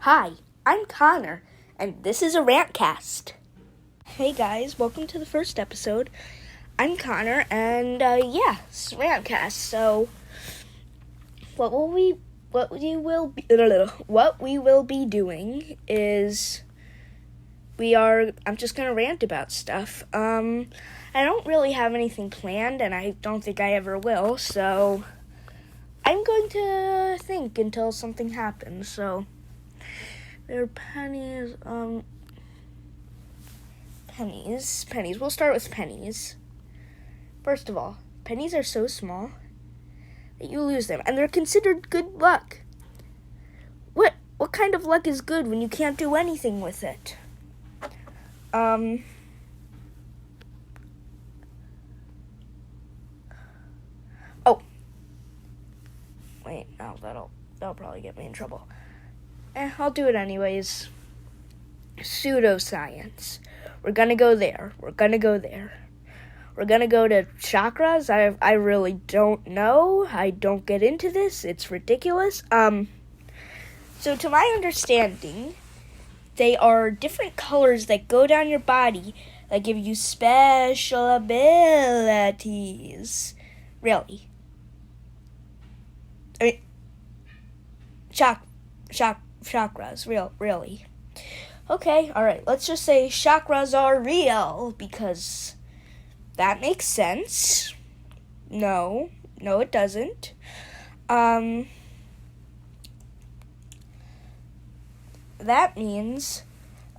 Hi, I'm Connor, and this is a Rantcast. Hey guys, welcome to the first episode. I'm Connor, and it's Rantcast. So, what we will be doing is I'm just gonna rant about stuff. I don't really have anything planned, and I don't think I ever will. So, I'm going to think until something happens. So. They're pennies, pennies. We'll start with pennies. First of all, pennies are so small that you lose them, and they're considered good luck. What kind of luck is good when you can't do anything with it? Oh. Wait, no, that'll probably get me in trouble. I'll do it anyways. Sudo-Science. We're gonna go there. We're gonna go to chakras. I really don't know. I don't get into this. It's ridiculous. So to my understanding, they are different colors that go down your body that give you special abilities. Really. I mean, chakras, really. Okay, alright, let's just say chakras are real, because that makes sense. No, it doesn't. That means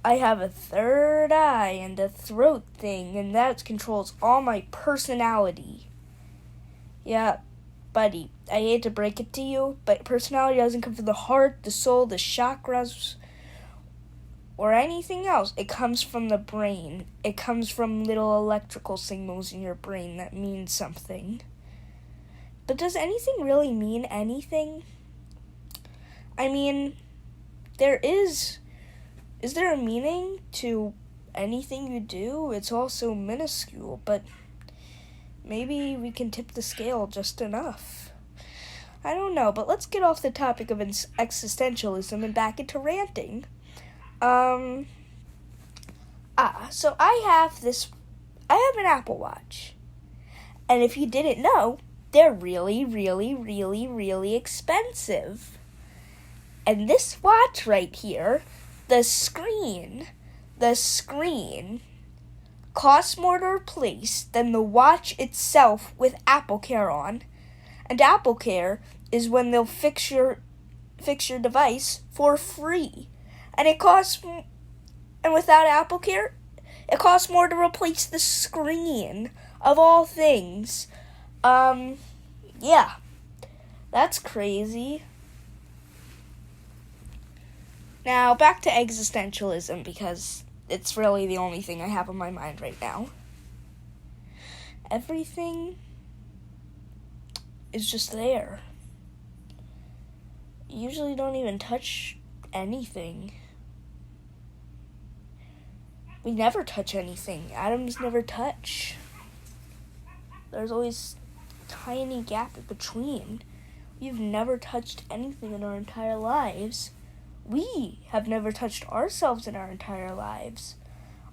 I have a third eye and a throat thing, and that controls all my personality. Yeah, buddy, I hate to break it to you, but personality doesn't come from the heart, the soul, the chakras, or anything else. It comes from the brain. It comes from little electrical signals in your brain that mean something. But does anything really mean anything? I mean, is there a meaning to anything you do? It's all so minuscule, but maybe we can tip the scale just enough. I don't know, but let's get off the topic of existentialism and back into ranting. So I have an Apple Watch. And if you didn't know, they're really, really, really, really expensive. And this watch right here, the screen costs more to replace than the watch itself with Apple Care on. And Apple Care is when they'll fix your device for free. And without Apple Care, it costs more to replace the screen, of all things. Yeah. That's crazy. Now, back to existentialism, because it's really the only thing I have on my mind right now. Everything is just there. You usually don't even touch anything. We never touch anything. Atoms never touch. There's always a tiny gap in between. We've never touched anything in our entire lives. We have never touched ourselves in our entire lives.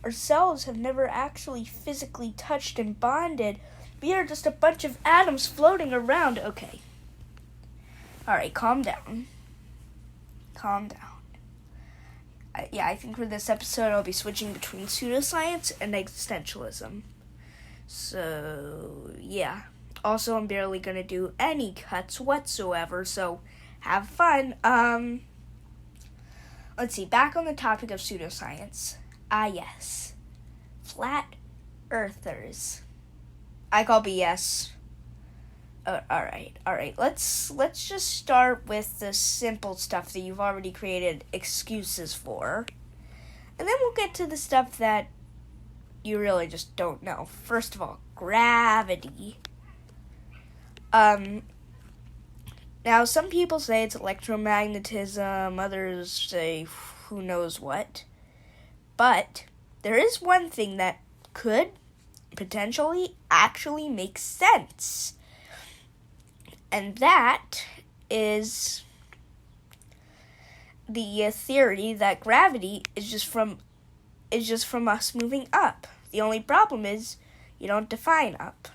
Ourselves have never actually physically touched and bonded. We are just a bunch of atoms floating around. Okay. Alright, calm down. I think for this episode I'll be switching between pseudoscience and existentialism. So, yeah. Also, I'm barely going to do any cuts whatsoever, so have fun. Let's see, back on the topic of pseudoscience. Yes. Flat earthers. I call BS. Alright. Let's just start with the simple stuff that you've already created excuses for. And then we'll get to the stuff that you really just don't know. First of all, gravity. Now, some people say it's electromagnetism, others say who knows what. But there is one thing that could potentially actually make sense. And that is theory that gravity is just from us moving up. The only problem is you don't define up.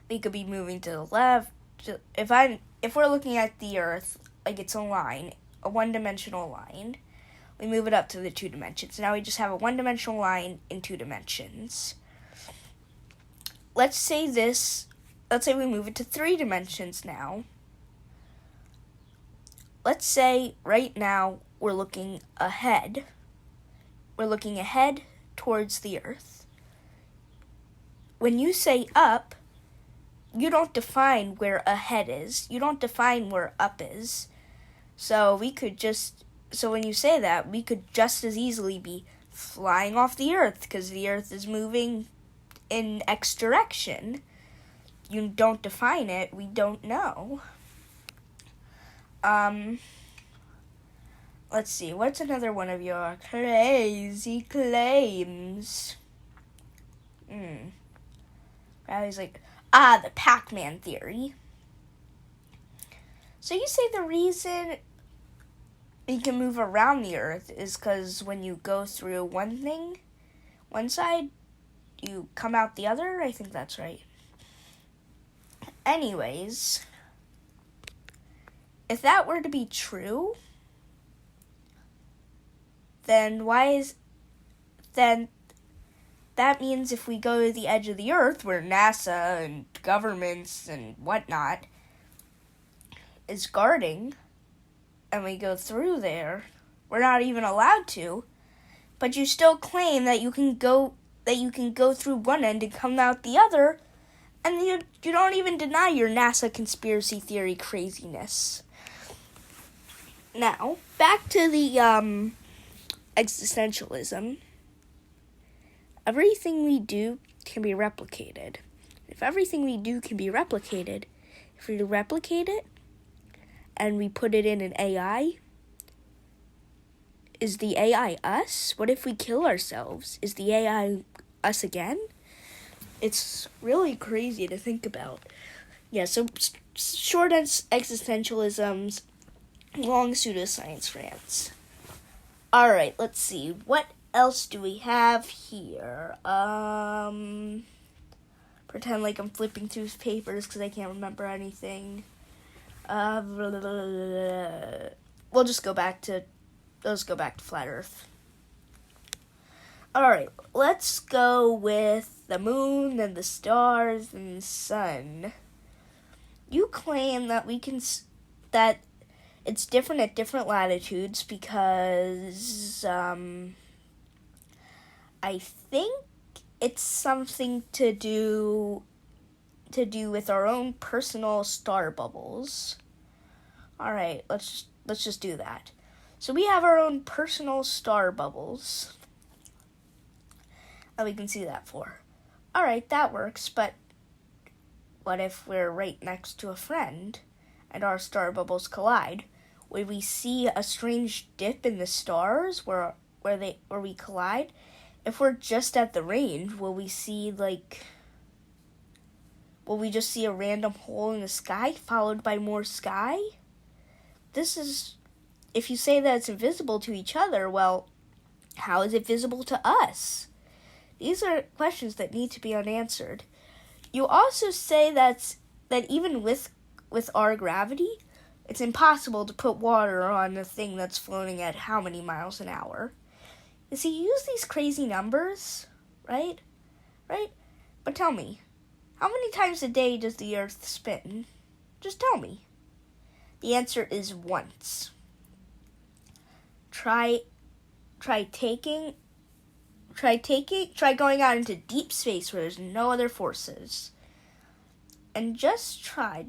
We could be moving to the left. If we're looking at the Earth like it's a line, a one-dimensional line, we move it up to the 2 dimensions. Now we just have a one-dimensional line in 2 dimensions. Let's say we move it to 3 dimensions now. Let's say right now we're looking ahead. We're looking ahead towards the Earth. When you say up, you don't define where ahead is. You don't define where up is. So when you say that, we could just as easily be flying off the Earth because the Earth is moving in X direction. You don't define it, we don't know. Let's see, what's another one of your crazy claims? Riley's like, the Pac-Man theory. So you say the reason you can move around the Earth is because when you go through one side, you come out the other? I think that's right. Anyways, if that were to be true, then that means if we go to the edge of the Earth where NASA and governments and whatnot is guarding, and we go through there, we're not even allowed to, but you still claim that you can go through one end and come out the other, and you don't even deny your NASA conspiracy theory craziness. Now, back to the existentialism. Everything we do can be replicated. If everything we do can be replicated, if we replicate it and we put it in an AI, is the AI us? What if we kill ourselves? Is the AI us again? It's really crazy to think about. Yeah, so short existentialisms, long Sudo-Science rants. Alright, let's see. What else do we have here? Pretend like I'm flipping through papers because I can't remember anything. We'll just go back to Flat Earth. Alright, let's go with the moon and the stars and the sun. You claim that that it's different at different latitudes because I think it's something to do with our own personal star bubbles. All right, let's just do that. So we have our own personal star bubbles that we can see that for. All right, that works, but what if we're right next to a friend and our star bubbles collide? Would we see a strange dip in the stars where we collide? If we're just at the range, will we just see a random hole in the sky followed by more sky? If you say that it's invisible to each other, well, how is it visible to us? These are questions that need to be unanswered. You also say that even with our gravity, it's impossible to put water on a thing that's floating at how many miles an hour? You see, you use these crazy numbers, right? Right? But tell me, how many times a day does the Earth spin? Just tell me. The answer is once. Try going out into deep space where there's no other forces. And just try.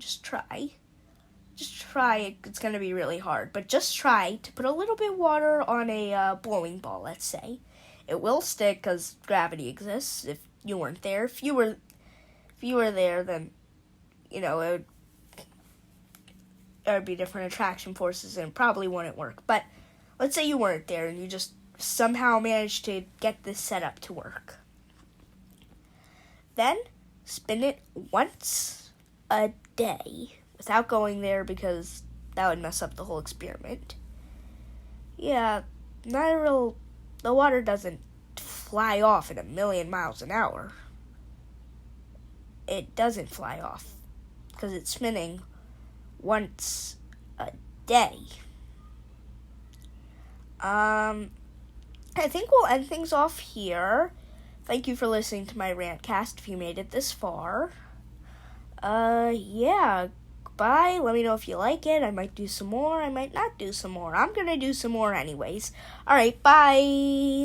It's going to be really hard, but just try to put a little bit of water on a bowling ball, let's say. It will stick because gravity exists if you weren't there. If you were there, then, it would be different attraction forces and it probably wouldn't work. But let's say you weren't there and you just somehow managed to get this setup to work. Then spin it once a day without going there because that would mess up the whole experiment. Yeah, the water doesn't fly off at 1,000,000 miles an hour. It doesn't fly off because it's spinning once a day. I think we'll end things off here. Thank you for listening to my Rantcast if you made it this far. Yeah, goodbye. Let me know if you like it. I might do some more. I might not do some more. I'm gonna do some more anyways. Alright, bye.